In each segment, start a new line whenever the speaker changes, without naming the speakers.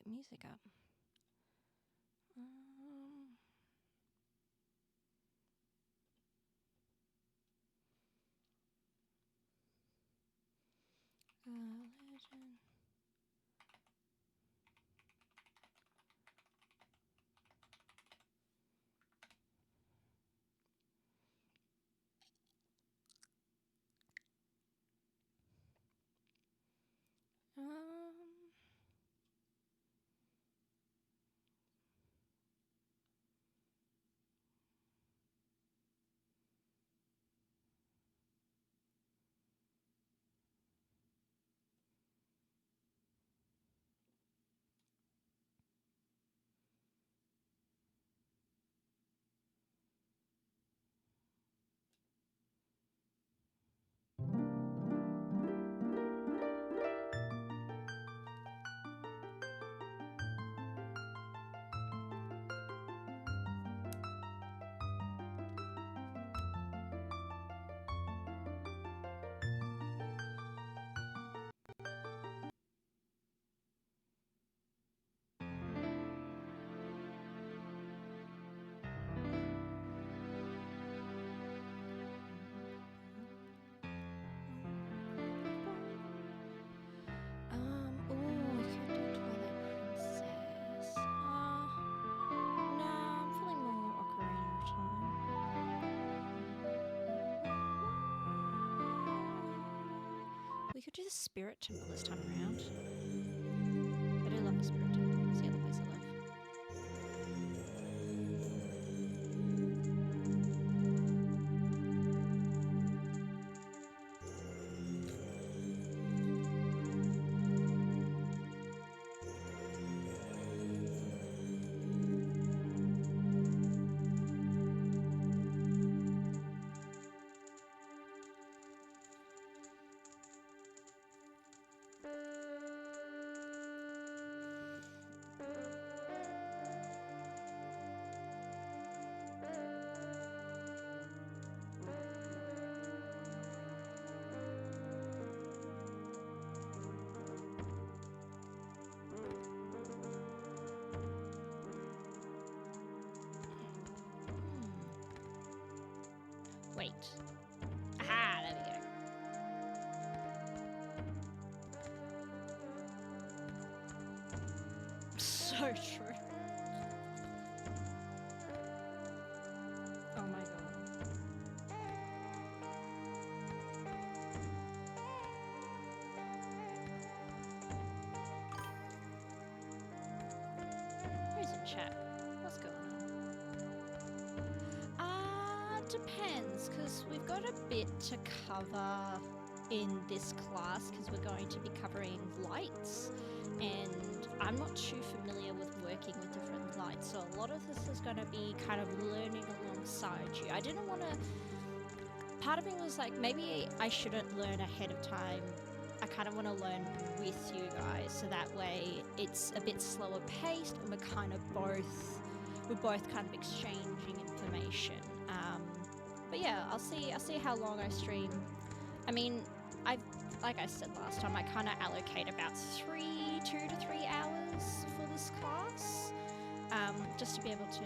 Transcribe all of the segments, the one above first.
get music up. Legend. Oh, I could do Twilight Princess. Nah, I'm feeling more Ocarina of Time. We could do the Spirit Temple this time around. I do love the Spirit Temple. It's the other place I love. Wait. Aha, there we go. So true. Oh my god. Who's in chat? What's going on? Depends, because we've got a bit to cover in this class, because we're going to be covering lights, and I'm not too familiar with working with different lights, so a lot of this is going to be kind of learning alongside you. I didn't want to... Part of me was like, maybe I shouldn't learn ahead of time. I kind of want to learn with you guys, so that way it's a bit slower paced, and we're both kind of exchanging information. But yeah, I'll see how long I stream. I mean, like I said last time, I kind of allocate about 2 to 3 hours for this class, just to be able to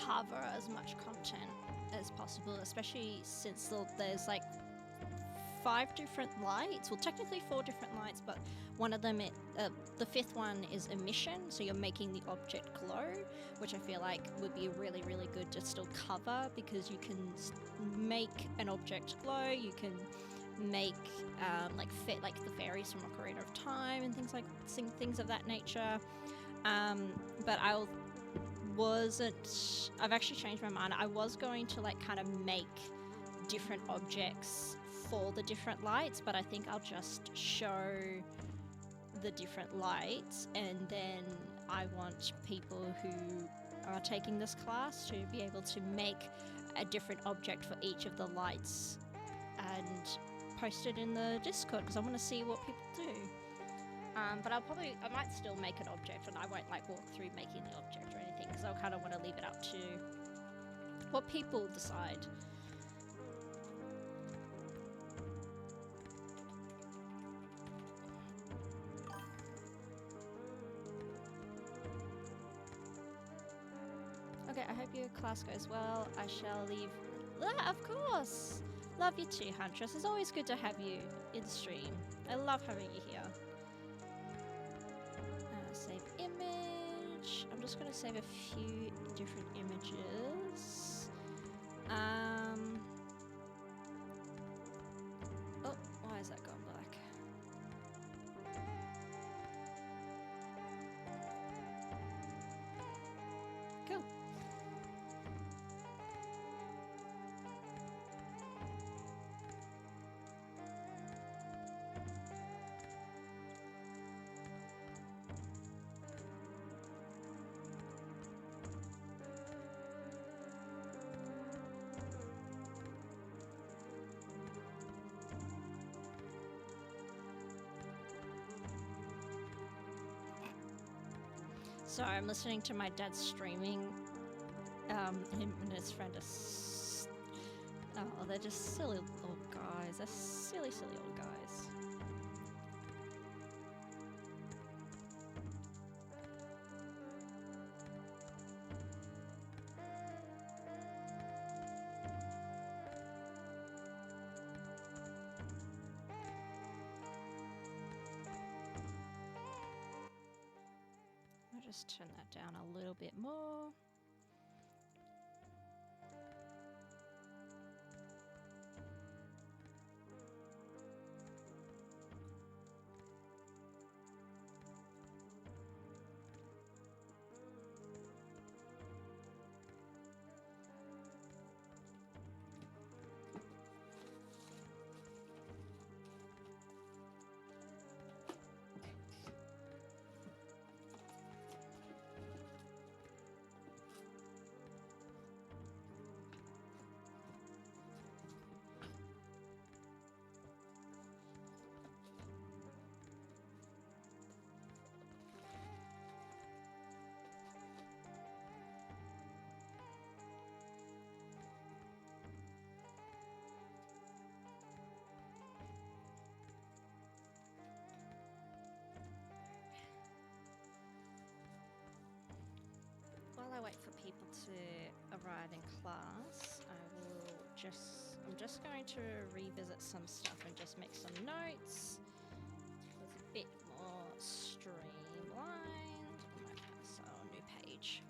cover as much content as possible, especially since there's like 5 different lights. Well, technically 4 different lights, but one of them, the 5th one is emission, so you're making the object glow, which I feel like would be really, really good to still cover, because you can make an object glow, you can make like the fairies from Ocarina of Time and things of that nature. But I've actually changed my mind. I was going to like kind of make different objects for the different lights, but I think I'll just show the different lights, and then I want people who are taking this class to be able to make a different object for each of the lights and post it in the Discord, because I want to see what people do. But I might still make an object, and I won't like walk through making the object or anything, because I'll kind of want to leave it up to what people decide. Okay, I hope your class goes well. I shall leave. Ah, of course! Love you too, Huntress. It's always good to have you in stream. I love having you here. Save image. I'm just going to save a few different images. Oh, why is that gone black? Cool. Sorry, I'm listening to my dad streaming. Him and his friend are. Oh, they're just silly old guys. They're silly, silly old guys. I'll just turn that down a little bit more. While I wait for people to arrive in class, I'm just going to revisit some stuff and just make some notes. It's a bit more streamlined. Okay, so new page.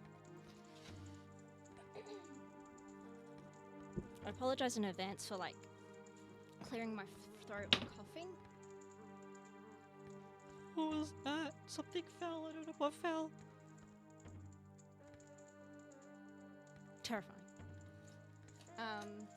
I apologize in advance for like clearing my throat and coughing. What was that? Something fell. I don't know what fell. Terrifying. Alright.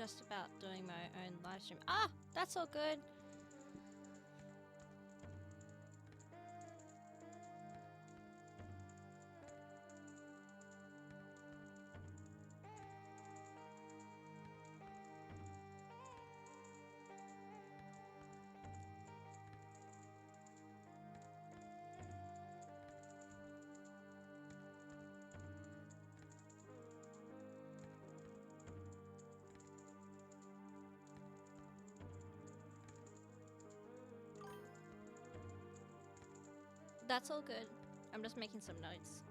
just about doing my own live stream. Ah, that's all good. That's all good. I'm just making some notes.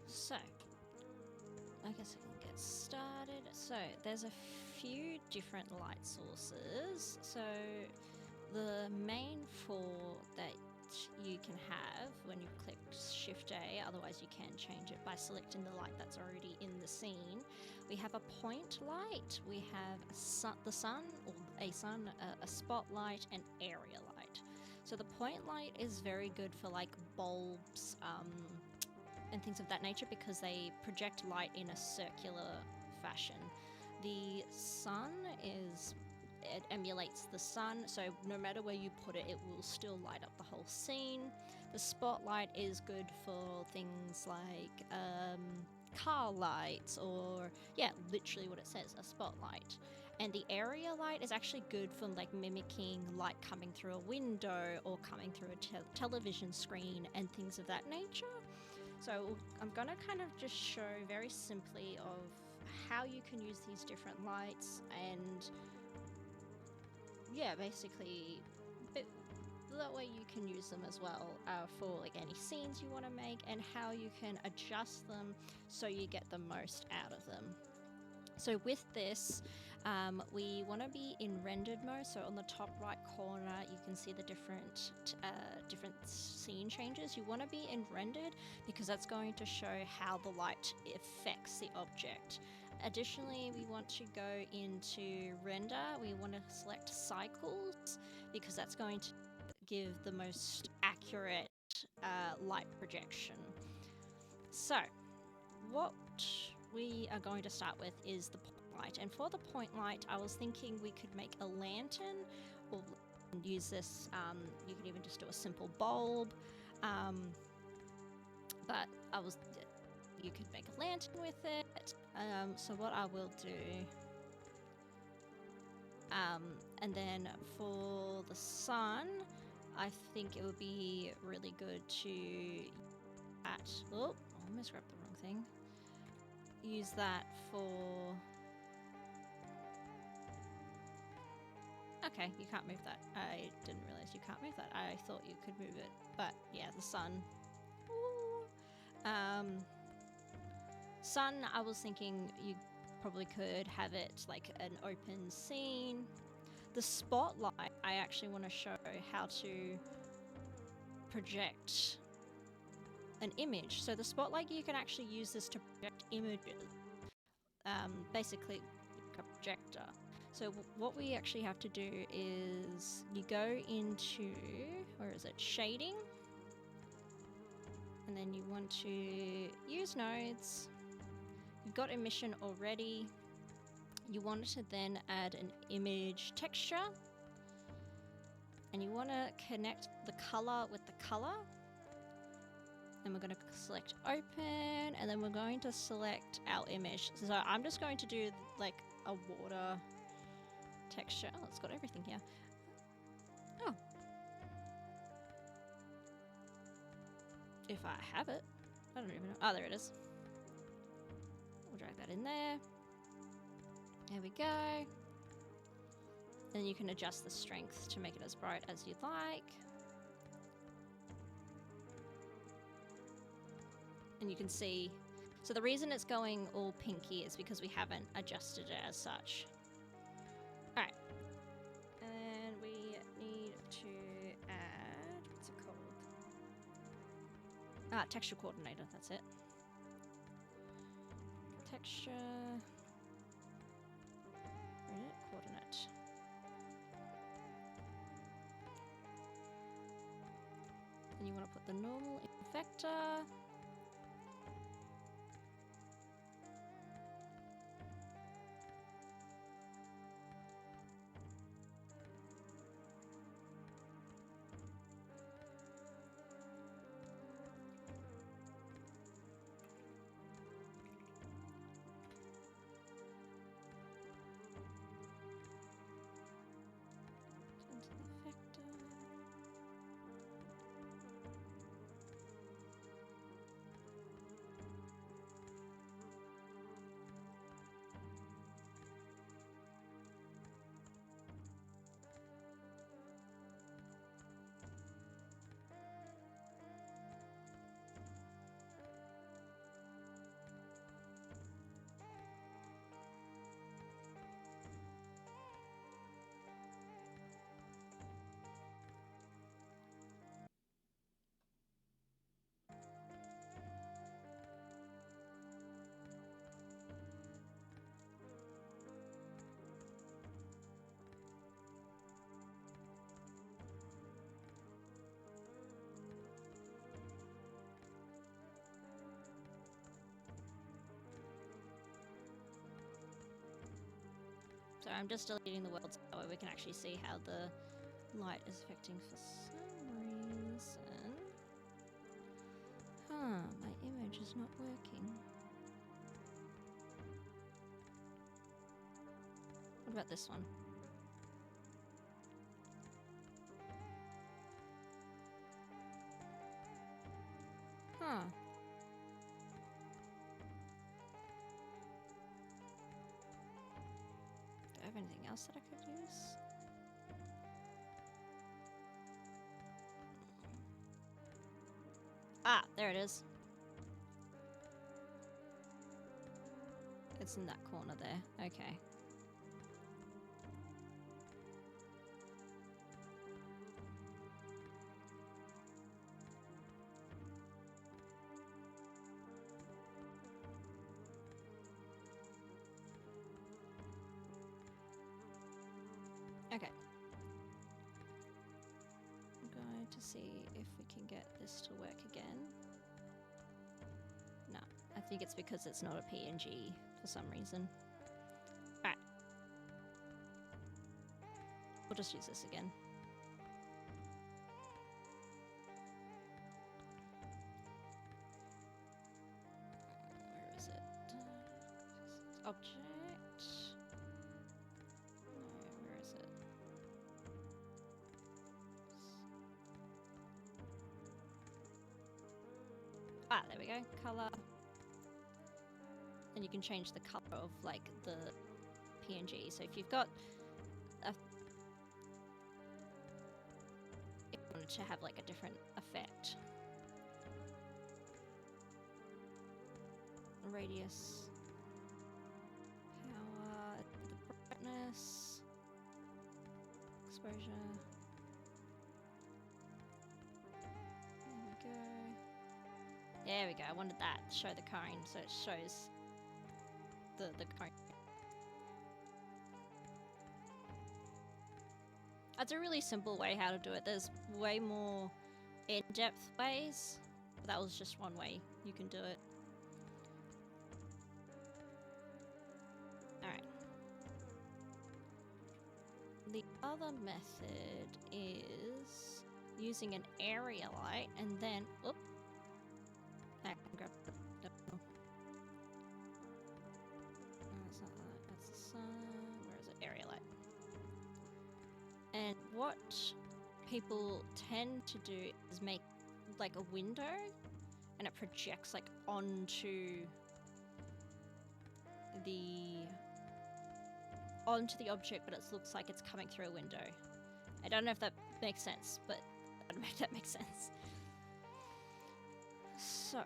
So, I guess I can get started. So, there's a few different light sources. So, the main four that you can have when you click Shift A, otherwise you can change it by selecting the light that's already in the scene. We have a point light, we have the sun, or a sun, a spotlight, and area light. So the point light is very good for like bulbs, and things of that nature because they project light in a circular fashion. The sun it emulates the sun, so no matter where you put it, it will still light up the whole scene. The spotlight is good for things like car lights, or yeah, literally what it says, a spotlight. And the area light is actually good for like mimicking light coming through a window or coming through a television screen and things of that nature. So I'm going to kind of just show very simply of how you can use these different lights, and yeah, basically that way you can use them as well for like any scenes you want to make, and how you can adjust them so you get the most out of them. So with this, we want to be in rendered mode. So on the top right corner, you can see the different scene changes. You want to be in rendered because that's going to show how the light affects the object. Additionally, we want to go into render. We want to select cycles because that's going to give the most accurate light projection. So what we are going to start with is the point light, and for the point light I was thinking we could make a lantern, or use this, you can even just do a simple bulb, but you could make a lantern with it. So what I will do, and then for the sun, I think it would be really good to I almost grabbed the wrong thing. Use that for... Okay, you can't move that. I didn't realize you can't move that. I thought you could move it, but yeah, the sun. Sun, I was thinking you probably could have it like an open scene. The spotlight, I actually want to show how to project an image. So the spotlight, you can actually use this to project images. Basically, like a projector. So what we actually have to do is you go into, where is it, shading, and then you want to use nodes. You've got emission already. You want to then add an image texture, and you want to connect the color with the color. And we're going to select open, and then we're going to select our image. So I'm just going to do like a water texture. Oh, it's got everything here. Oh. If I have it. I don't even know. Oh, there it is. We'll drag that in there. There we go. Then you can adjust the strength to make it as bright as you'd like. And you can see, so the reason it's going all pinky is because we haven't adjusted it as such. Alright. And we need to add, what's it called? Texture coordinator, that's it. Texture. Where is it? Coordinate. And you want to put the normal in vector. So I'm just deleting the world so that way we can actually see how the light is affecting for some reason. Huh, my image is not working. What about this one? Huh. Do I have anything else that I could use? Ah, there it is. It's in that corner there. Okay. Okay. I'm going to see if we can get this to work again. No, I think it's because it's not a PNG for some reason. Alright. We'll just use this again. Where is it? Object. No, where is it? Ah, there we go. Color. And you can change the color of like the PNG. So if you've got a, if you wanted to have like a different effect. Radius, power, the brightness, exposure. There we go. I wanted that. Show the cone, so it shows the cone. That's a really simple way how to do it. There's way more in-depth ways, but that was just one way you can do it. Alright. The other method is using an area light and then... Whoop. I can grab the... No. That's not that. That's the sun. Where is it? Area light. And what people tend to do is make like a window and it projects like onto the object, but it looks like it's coming through a window. I don't know if that makes sense, but I'd make that make sense. So,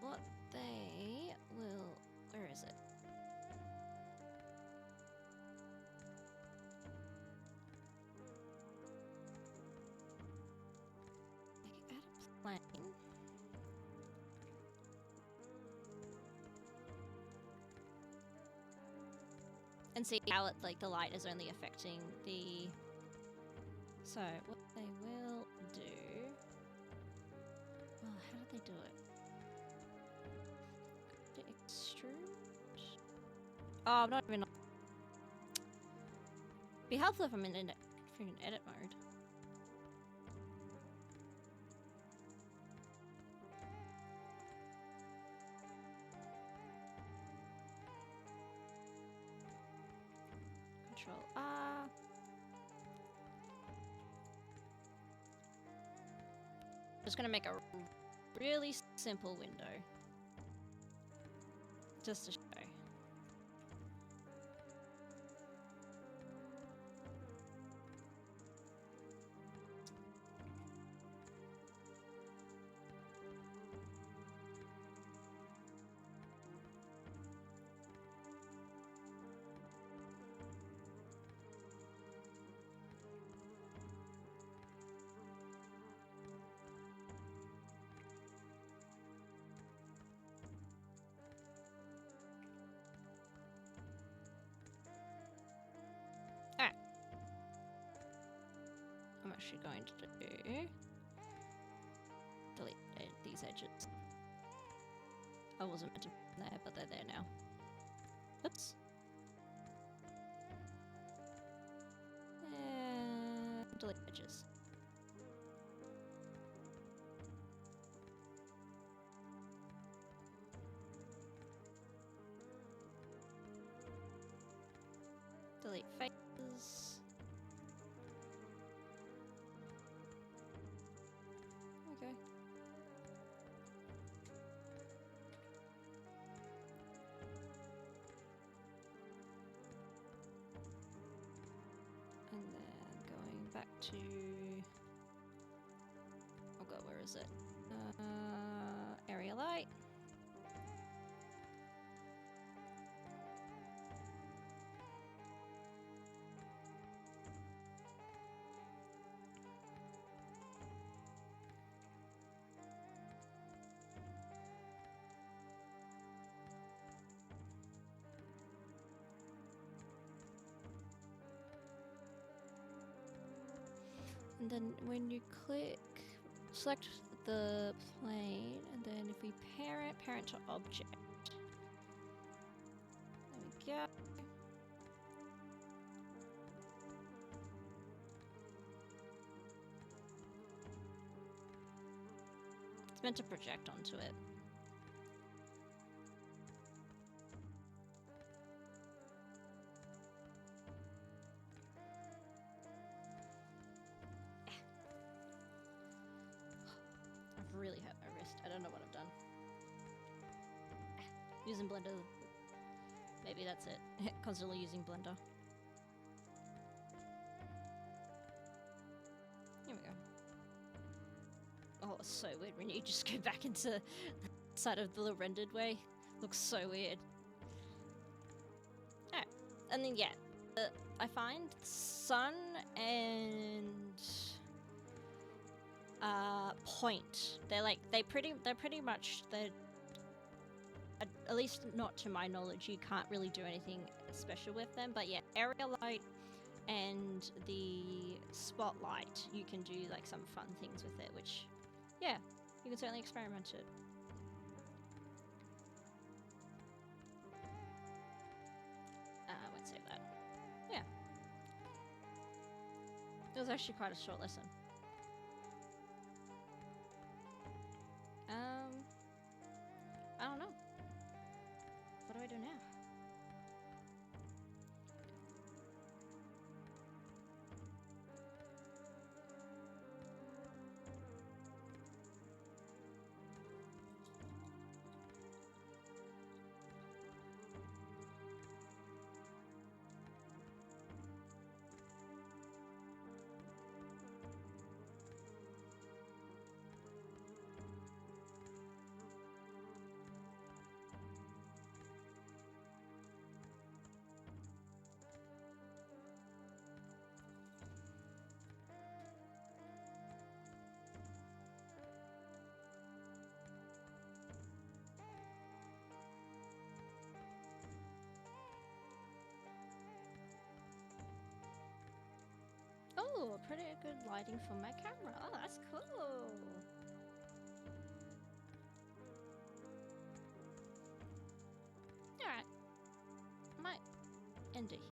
what they will... Where is it? Add a plane. And see how it, like, the light is only affecting the... So, what they will do... Well, how did they do it? To extrude? Oh, I'm not even... Be helpful if I'm in edit mode. Control R. Just gonna make a really simple window. Just to show. I'm actually going to delete these edges. I wasn't meant to be there, but they're there now. Oops. And delete edges. Delete faces. Okay. And then going back to... Oh god, where is it? Area light. And then when you click, select the plane, and then if we parent to object. There we go. It's meant to project onto it. Really hurt my wrist. I don't know what I've done. Using Blender. Maybe that's it. Constantly using Blender. Here we go. Oh, it's so weird when you just go back into the side of the rendered way. Looks so weird. Alright. And then, yeah. I find sun and... point. They're pretty much at least not to my knowledge. You can't really do anything special with them. But yeah, area light and the spotlight, you can do like some fun things with it. Which, yeah, you can certainly experiment it. I won't save that. Yeah. It was actually quite a short lesson. I don't know. What do I do now? Oh, pretty good lighting for my camera. Oh, that's cool. Alright. Might end it here.